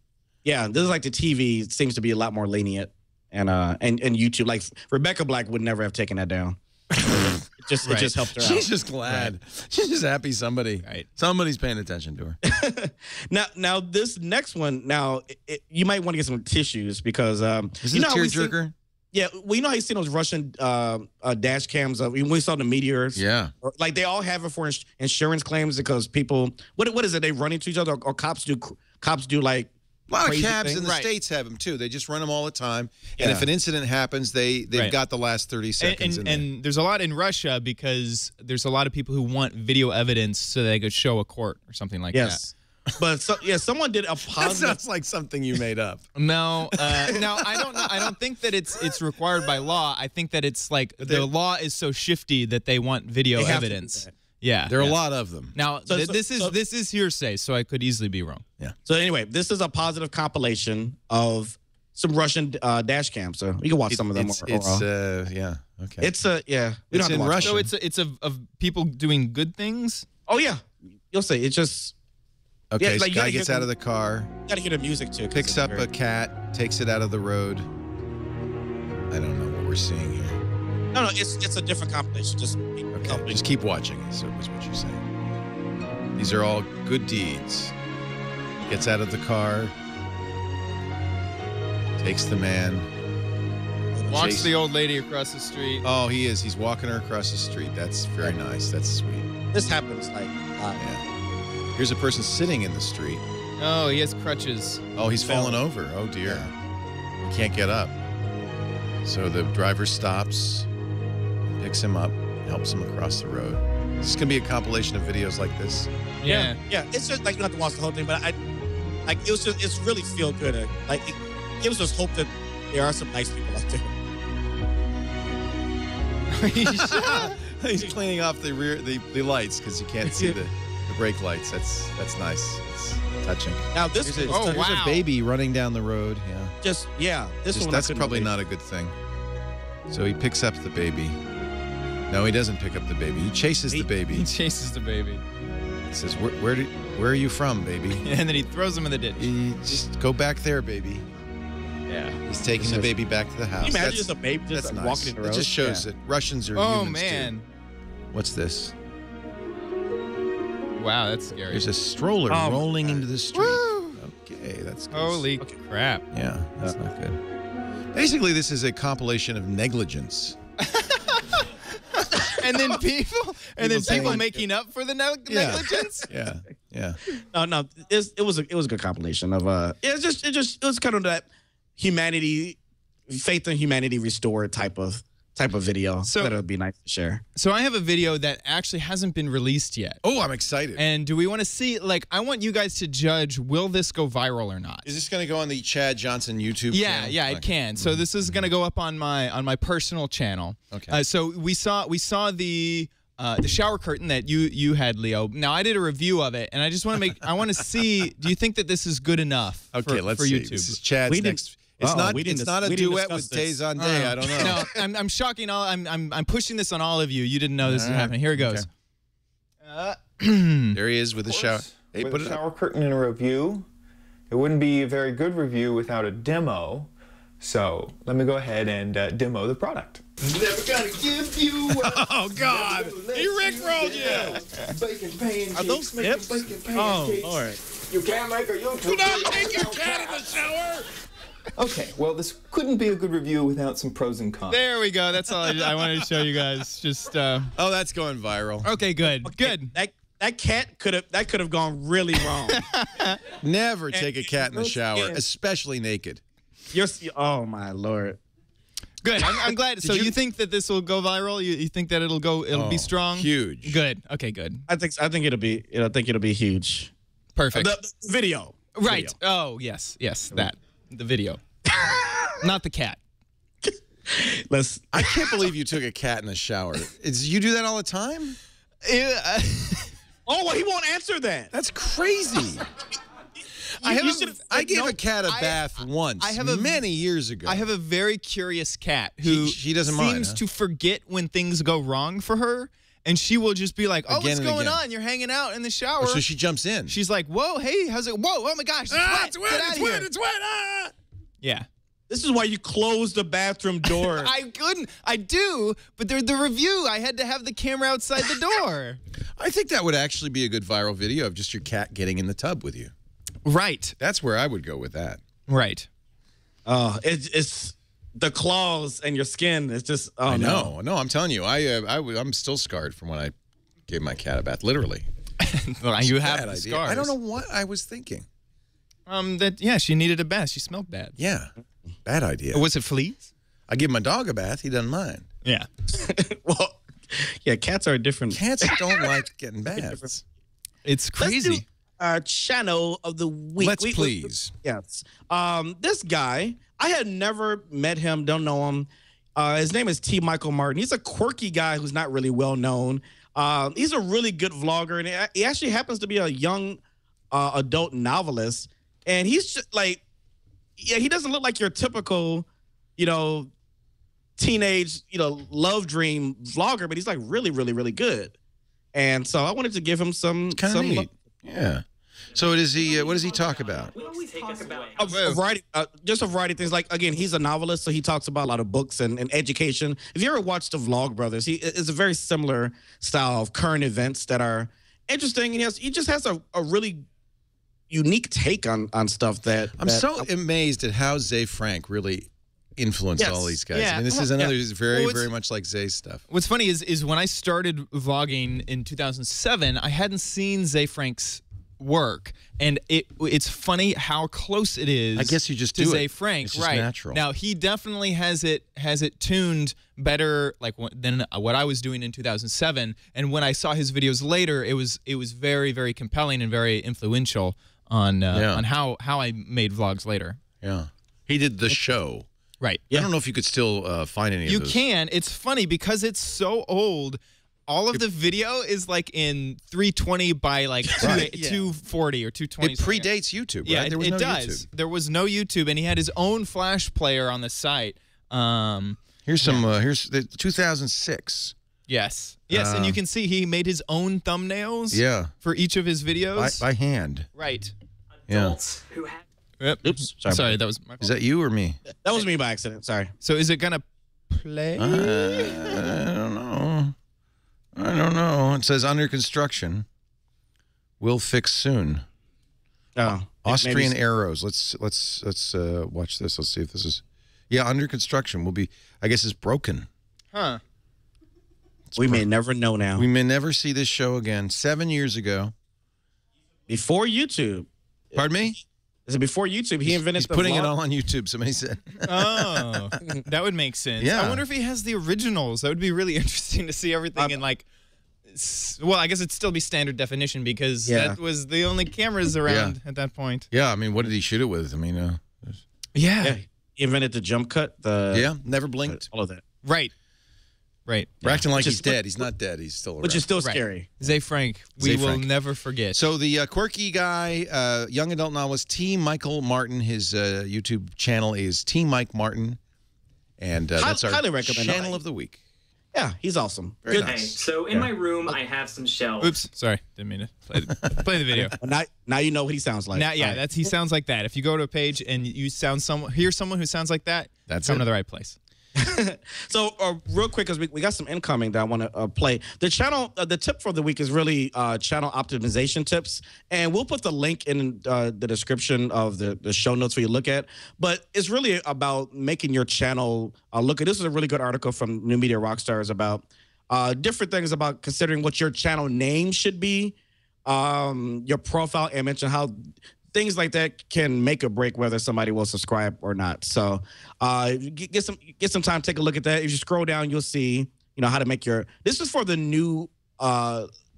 Yeah, this is like the TV seems to be a lot more lenient, and YouTube. Like Rebecca Black would never have taken that down. It just helped her out. She's just glad. She's just happy somebody's paying attention to her. now this next one. Now you might want to get some tissues because is it a tearjerker? Yeah, well, you know how you seen those Russian dash cams of we saw the meteors. Yeah, like they all have it for insurance claims because people. What is it? They run into each other, or cops do like a lot of cabs in the States have them too. They just run them all the time, and if an incident happens, they've got the last 30 seconds. And there's a lot in Russia because there's a lot of people who want video evidence so they could show a court or something like that. But someone did a positive. That sounds like something you made up. No, I don't know. I don't think that it's required by law. I think that it's like the law is so shifty that they want video evidence. Yeah, there are a lot of them. Now this is hearsay, so I could easily be wrong. Yeah. So anyway, this is a positive compilation of some Russian dash cams. So you can watch some of them. Okay. It's in Russian. So it's of people doing good things. Oh yeah, you'll see. It's just. Okay, so guy gets out of the car. You gotta hear the music too. Picks up a cat, takes it out of the road. I don't know what we're seeing here. No, it's a different compilation. Just keep watching. Is what you're saying. These are all good deeds. Gets out of the car, takes the man. Walks the old lady across the street. Oh, he is. He's walking her across the street. That's very nice. That's sweet. This happens like yeah. Here's a person sitting in the street. Oh, he has crutches. Oh, he's fallen over. Oh, dear. He can't get up. So the driver stops, picks him up, helps him across the road. This is going to be a compilation of videos like this. Yeah. Yeah. It's just like you don't have to watch the whole thing, but it's really feel good. Like it gives us hope that there are some nice people out there. He's cleaning off the lights because you can't see the brake lights. That's nice. It's touching. Now there's a baby running down the road. Yeah. That's probably not a good thing. So he picks up the baby. No, he doesn't pick up the baby. He chases the baby. He chases the baby. He says, "Where are you from, baby?" And then he throws him in the ditch. Just go back there, baby. Yeah. He's taking the baby back to the house. Can you imagine just a baby just nice. walking in the road? It just shows that Russians are humans man. too. What's this? Wow, that's scary. There's a stroller rolling into the street. Woo! Okay, that's good. Holy crap. Yeah, that's not good. Basically, this is a compilation of negligence. And then people making up for the negligence. Yeah. No. It was a good compilation of it was kind of that humanity, faith in humanity restored type of video. So that would be nice to share. So I have a video that actually hasn't been released yet. Oh, I'm excited. And do we want to see? Like, I want you guys to judge: will this go viral or not? Is this going to go on the Chad Johnson YouTube channel? Yeah, it can. So this is going to go up on my personal channel. Okay. So we saw the shower curtain that you had, Leo. Now I did a review of it, and I just want to I want to see. Do you think that this is good enough? Okay, let's for see. YouTube? This is Chad's next. It's not a duet with Tay Zonday. I don't know. No, I'm shocking all. I'm pushing this on all of you. You didn't know this was happening. Here it goes. Okay. There he is with the shower. Hey, with a shower curtain in a review, it wouldn't be a very good review without a demo. So let me go ahead and demo the product. Never gonna give you up. Oh, God. He rickrolled you. Bacon pancakes. Are those making tips? bacon Oh, pancakes. Lord. You can't make a YouTube. Do not take your cat in the shower. Okay, well, this couldn't be a good review without some pros and cons. There we go. That's all I wanted to show you guys. Just Oh, that's going viral. okay, good, good. That cat could have gone really wrong. Never take a cat in the shower, especially naked. Oh my Lord. Good. I'm glad. So you think that this will go viral? You think that it'll be strong? Huge. Good. Okay, good. I think it'll be huge. Perfect. The video. Right. Video. Oh, yes. That. The video. Not the cat. I can't believe you took a cat in the shower. You do that all the time? Oh, well, he won't answer that. That's crazy. I gave a cat a bath once. Many years ago. I have a very curious cat who she doesn't seems mind, to forget when things go wrong for her. And she will just be like, "Oh, Again what's and going again. on? You're hanging out in the shower." So she jumps in. She's like, "Whoa, hey, how's it? Whoa, oh my gosh, it's wet. It's wet. Get out It's of wet. here." It's wet. Ah. Yeah. This is why you close the bathroom door. I couldn't. I do, but the review, I had to have the camera outside the door. I think that would actually be a good viral video of just your cat getting in the tub with you. Right. That's where I would go with that. Right. It's the claws and your skin. It's just. Oh, I know. No, I'm telling you, I'm still scarred from when I gave my cat a bath. Literally. You have the idea. scars. I don't know what I was thinking. She needed a bath. She smelled bad. Yeah. Bad idea. Was it fleas? I give my dog a bath. He doesn't mind. Yeah. Well, yeah, cats are different. Cats don't like getting baths. It's crazy. Let's do our channel of the week. Let's please. Yes. This guy, I had never met him, don't know him. His name is T. Michael Martin. He's a quirky guy who's not really well known. He's a really good vlogger, and he actually happens to be a young adult novelist. And he's just like, he doesn't look like your typical, teenage, love dream vlogger, but he's like really, really, really good. And so I wanted to give him some neat. Yeah. So what does he talk about? A variety of things. Like, again, he's a novelist, so he talks about a lot of books and education. If you ever watched the Vlog Brothers, he is a very similar style of current events that are interesting. And he just has a really unique take on stuff that I'm so amazed at how Zay Frank really influenced all these guys. Yeah. I mean, this is another very much like Zay's stuff. What's funny is when I started vlogging in 2007, I hadn't seen Zay Frank's work, and it's funny how close it is. I guess you just to do Zay it. Frank, It's just right? natural. Now he definitely has it tuned better, like than what I was doing in 2007. And when I saw his videos later, it was very, very compelling and very influential on how I made vlogs later. Yeah, he did the show. Right. I don't know if you could still find any of those. You can. It's funny because it's so old. All of the video is like in 320 by like 240 or 220. It predates YouTube, right? Yeah, There was it no does. YouTube. There was no YouTube, and he had his own Flash player on the site. Here's some. Here's the 2006. Yes, and you can see he made his own thumbnails. Yeah. For each of his videos by hand. Right. Adults who have. Yep. Oops. Sorry, that was my fault. Is that you or me? That was me by accident. Sorry. So is it gonna play? I don't know. It says under construction. Will fix soon. Oh, Austrian arrows. Let's watch this. Let's see if this is. Yeah, under construction will be. I guess it's broken. Huh. We may never know now. We may never see this show again. 7 years ago. Before YouTube. Pardon me? Is it before YouTube? He invented He's the putting vlog? it all on YouTube, somebody said. Oh, that would make sense. Yeah. I wonder if he has the originals. That would be really interesting to see everything in like. Well, I guess it'd still be standard definition because that was the only cameras around at that point. Yeah, I mean, what did he shoot it with? I mean, yeah. He invented the jump cut. Never blinked. All of that. Right. We're acting like he's dead. He's not dead. He's still around. Which is still scary. Zay Frank, we will never forget. So the quirky guy, young adult novelist, T. Michael Martin, his YouTube channel is T. Mike Martin. And that's our channel of the week. Yeah, he's awesome. Very Good. nice. So in my room, I have some shelves. Oops, sorry, didn't mean to play the video. Now you know what he sounds like. Now, yeah, he sounds like that. If you go to a page and you hear someone who sounds like that, that's come to the right place. So real quick, because we got some incoming that I want to play. The channel, the tip for the week is really channel optimization tips, and we'll put the link in the description of the show notes for you to look at. But it's really about making your channel look. This is a really good article from New Media Rockstars about different things about considering what your channel name should be, your profile image, and how things like that can make or break whether somebody will subscribe or not. So get some time, take a look at that. If you scroll down, you'll see how to make your. This is for the new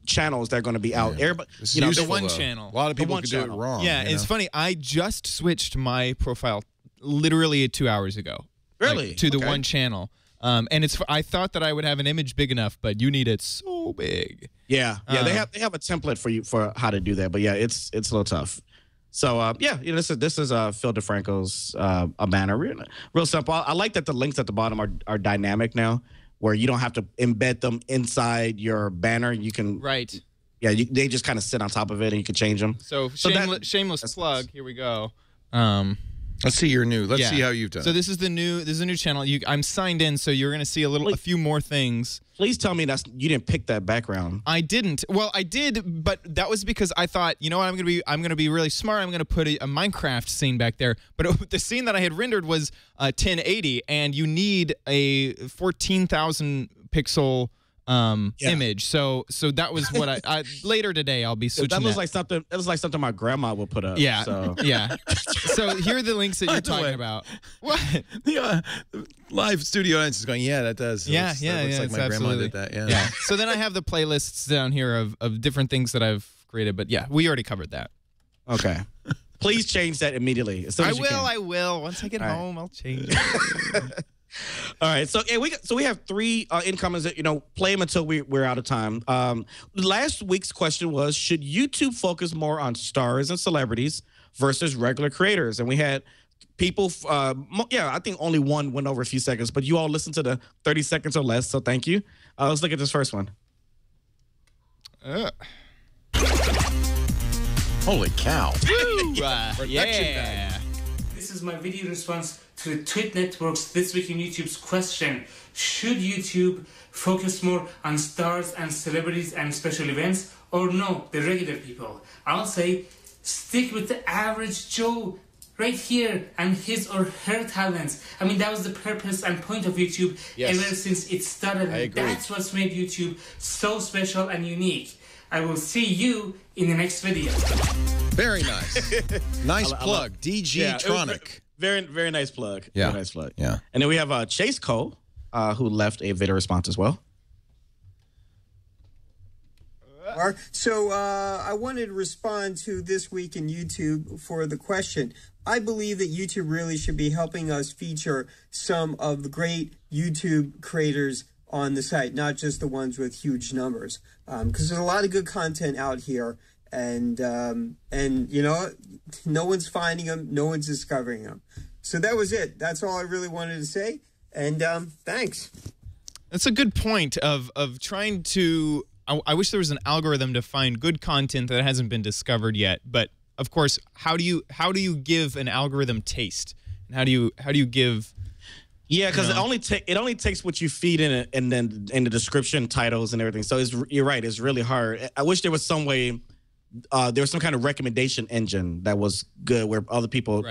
channels that are going to be out. Everybody, the one channel. A lot of people can do it wrong. Yeah, it's funny. I just switched my profile literally 2 hours ago. Really? To the one channel. And I thought that I would have an image big enough, but you need it so big. Yeah, they have a template for you for how to do that, but yeah, it's a little tough. So this is Phil DeFranco's a banner, real simple. I like that the links at the bottom are dynamic now, where you don't have to embed them inside your banner. You can Yeah, they just kind of sit on top of it, and you can change them. So shameless plug. Here we go. Let's see your new. Let's see how you've done. So this is the new channel. I'm signed in, so you're going to see a few more things. Please tell me you didn't pick that background. I didn't. Well, I did, but that was because I thought, you know what, I'm going to be really smart. I'm going to put a Minecraft scene back there. But the scene that I had rendered was 1080, and you need a 14,000 pixel image. So that was what I later today I'll be switching. That was like something my grandma would put up. Yeah. So. Yeah. So here are the links that you're talking about. What? The live studio audience is going, yeah, that does. Yeah, that looks like my grandma did that. Yeah. So then I have the playlists down here of different things that I've created, but yeah, we already covered that. Okay. Please change that immediately. I will. Once I get home, I'll change it. All right, so we have 3 incomings that play them until we're out of time. Last week's question was, should YouTube focus more on stars and celebrities versus regular creators? And we had people, I think only one went over a few seconds, but you all listened to the 30 seconds or less, so thank you. Let's look at this first one. Holy cow! Woo! Yeah. This is my video response to the Tweet Network's This Week in YouTube's question. Should YouTube focus more on stars and celebrities and special events, or no, the regular people? I'll say stick with the average Joe right here and his or her talents. I mean, that was the purpose and point of YouTube ever since it started. I agree. That's what's made YouTube so special and unique. I will see you in the next video. Very nice. Nice plug. DG Tronic. Very, very nice plug. Yeah. Very nice plug. Yeah. And then we have Chase Cole, who left a video response as well. So I wanted to respond to This Week in YouTube for the question. I believe that YouTube really should be helping us feature some of the great YouTube creators on the site, not just the ones with huge numbers, because there's a lot of good content out here, and no one's finding them, no one's discovering them. So that was it. That's all I really wanted to say, and thanks. That's a good point of trying to. I wish there was an algorithm to find good content that hasn't been discovered yet. But of course, how do you give an algorithm taste, and how do you give? Yeah, because it only takes what you feed in it, and then in the description, titles, and everything. So you're right. It's really hard. I wish there was some way. There was some kind of recommendation engine that was good, where other people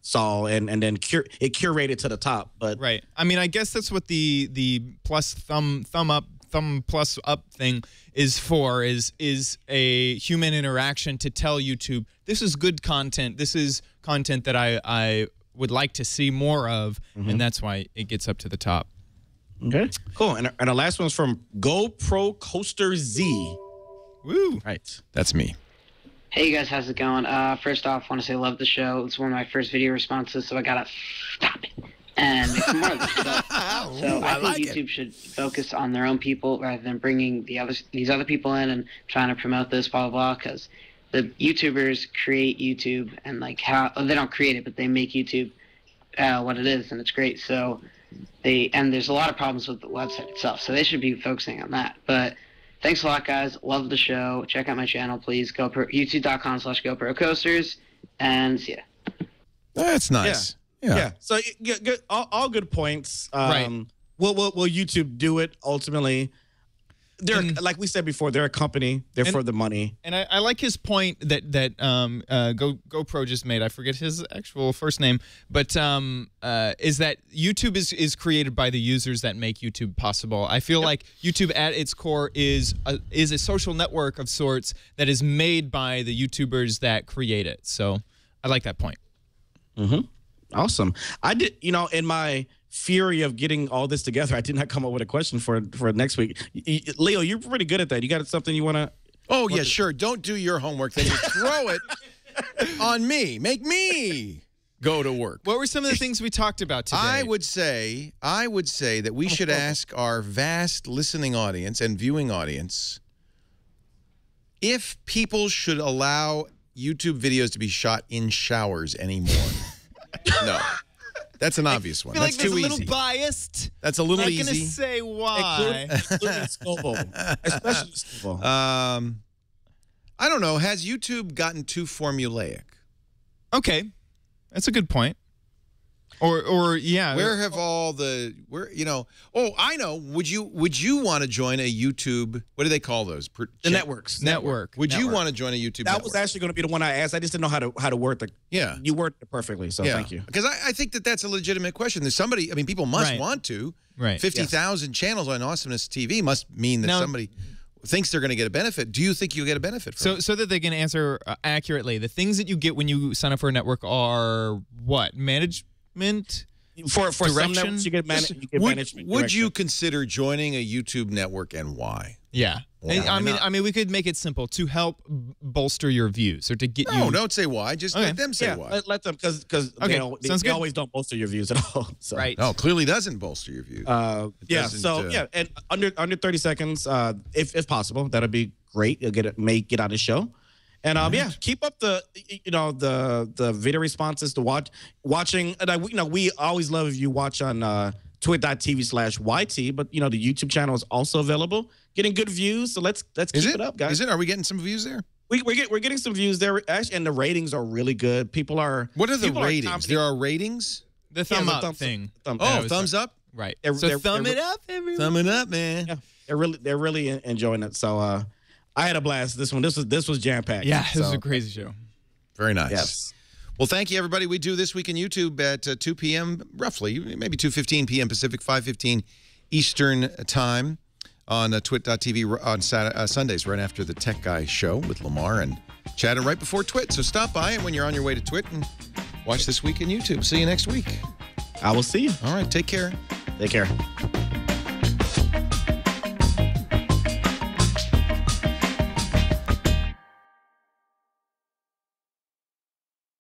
saw and then it curated to the top. But right. I mean, I guess that's what the plus thumb plus up thing is for. Is a human interaction to tell YouTube this is good content. This is content that I would like to see more of, and that's why it gets up to the top. Okay, cool. And the last one's from GoPro Coaster Z. Woo! Right, that's me. Hey guys, how's it going? First off, I want to say I love the show. It's one of my first video responses, so I gotta stop it and make some more of this stuff. So I think YouTube should focus on their own people rather than bringing these other people in and trying to promote this, blah, blah, blah, because the YouTubers create YouTube, and they don't create it, but they make YouTube what it is, and it's great. So there's a lot of problems with the website itself, so they should be focusing on that. But thanks a lot, guys. Love the show. Check out my channel, please. YouTube.com/GoPro Coasters, and see ya. That's nice. Yeah. So good, all good points. Right. Will YouTube do it ultimately? They're like we said before. They're a company. They're for the money. And I like his point that GoPro just made. I forget his actual first name, but is that YouTube is created by the users that make YouTube possible. I feel like YouTube at its core is a social network of sorts that is made by the YouTubers that create it. So I like that point. Awesome. I did, in my fury of getting all this together, I did not come up with a question for next week. Leo, you're pretty good at that. You got something you want to? Oh, yeah, sure. Don't do your homework. Then you throw it on me. Make me go to work. What were some of the things we talked about today? I would say that we should ask our vast listening audience and viewing audience if people should allow YouTube videos to be shot in showers anymore. No. That's an obvious one. That's too easy. I feel like that's a little biased. That's a little easy. I'm easy. going to say why. Including Scoble. Especially Scoble. I don't know. Has YouTube gotten too formulaic? Okay. That's a good point. Or yeah. Where have all the oh, I know. Would you want to join a YouTube, what do they call those? The networks. Network. Would you want to join a YouTube network? That was actually going to be the one I asked. I just didn't know how to word the you worded it perfectly, so thank you. Because I think that's a legitimate question. There's somebody, people must want to. Right. 50,000 channels on AwesomenessTV must mean that somebody thinks they're going to get a benefit. Do you think you'll get a benefit from it? So that they can answer accurately, the things that you get when you sign up for a network are what? Management? For some networks, you get management. Would you consider joining a YouTube network, and why? Yeah. I mean, we could make it simple to help bolster your views or to get you. No, don't say why. Just let them say why. Let them, because they always don't bolster your views at all. So. Right. No, clearly doesn't bolster your views. And under 30 seconds, if possible, that'll be great. You'll get out of the show. And keep up the video responses, watching. And we always love if you watch on twit.tv/YT, but the YouTube channel is also available, getting good views. So let's keep it up, guys. Is it? Are we getting some views there? We're getting some views there, actually, and the ratings are really good. People are. What are the ratings? There are ratings. The thumb up thing. Thumbs up. Right. So thumb it up, everyone. Thumb it up, man. Yeah, they're really enjoying it. So. I had a blast. This was jam packed. Yeah, this was a crazy show. Very nice. Yes. Well, thank you, everybody. We do This Week in YouTube at 2 p.m. roughly, maybe 2:15 p.m. Pacific, 5:15 Eastern time on twit.tv on Sundays, right after the Tech Guy show with Lamarr and Chad, and right before Twit. So stop by when you're on your way to Twit and watch This Week in YouTube. See you next week. I will see you. All right. Take care. Take care.